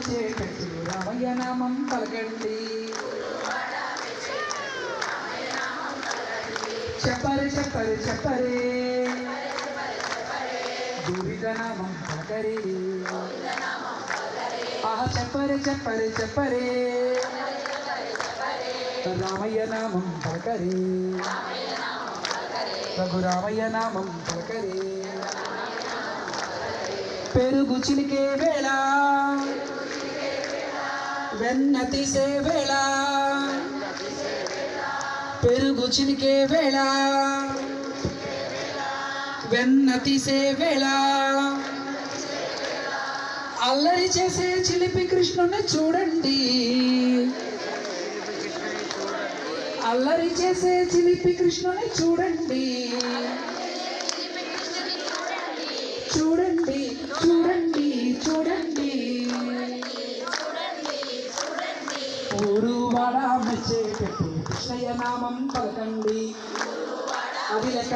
మెచ్చేటట్టు రామయ్య నామం పలకండి. చెప్పరే చెప్పరే చెప్పరే గోవింద నామం పలకరే. ఆహా చెప్పరే చెప్పరే చెప్పరే రామయ్య నామం పలకరే. రఘురామయ్య నామం పలకరే. పెరుగు చిలికే వేళ వెన్న తీసే వేళ, పెరుగు చిలికే వేళ వెన్న తీసే వేళ, అల్లరి చేసే చిలిపి కృష్ణుని చూడండి. అల్లరి చేసే చిలిపి కృష్ణుని చూడండి. చూడండి చూడండి చూడండి ఊరువాడ మెచ్చేటట్టు కృష్ణయ్య నామం పలకండి. అది లెక్క.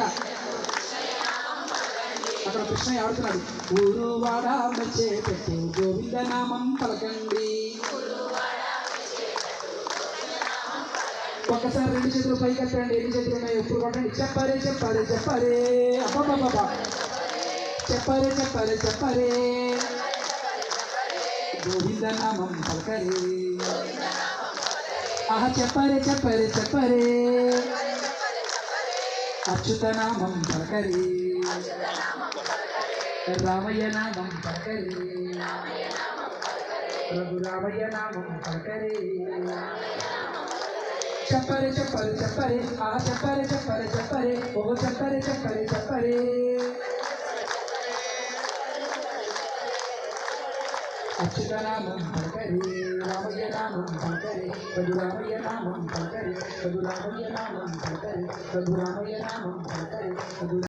అక్కడ కృష్ణయ్య ఆడుతున్నాడు. ఊరువాడ మెచ్చేటట్టు గోవింద నామం పలకండి. ఒక్కసారి రెండు చేతులు పైకి ఎత్తండి. ఎన్ని చేతులు ఉన్నాయి ఎప్పుడు కొట్టండి. చెప్పరే చెప్పరే చెప్పరే అబ్బాబాబా చెప్పరే చెప్పరే చెప్పరే గోవింద నామం పలకరే. ఆహా చెప్పరే చెప్పరే చెప్పరే అచ్యుత నామం పలకరే. రామయ్య నామం పలకరే. రఘురామయ్య నామం పలకరే. చెప్పరే చెప్పరే చెప్పరే ఆహా చెప్పరే చెప్పరే చెప్పరే ఓహో చెప్పరే చెప్పరే చెప్పరే అచ్యుత నామం పలకరే. రామయ్య నామం పలకరే. రఘురామయ్య నామం పలకరే. రఘురామయ్య నామం పలకరే. రఘురామయ్య నామం పలకరే.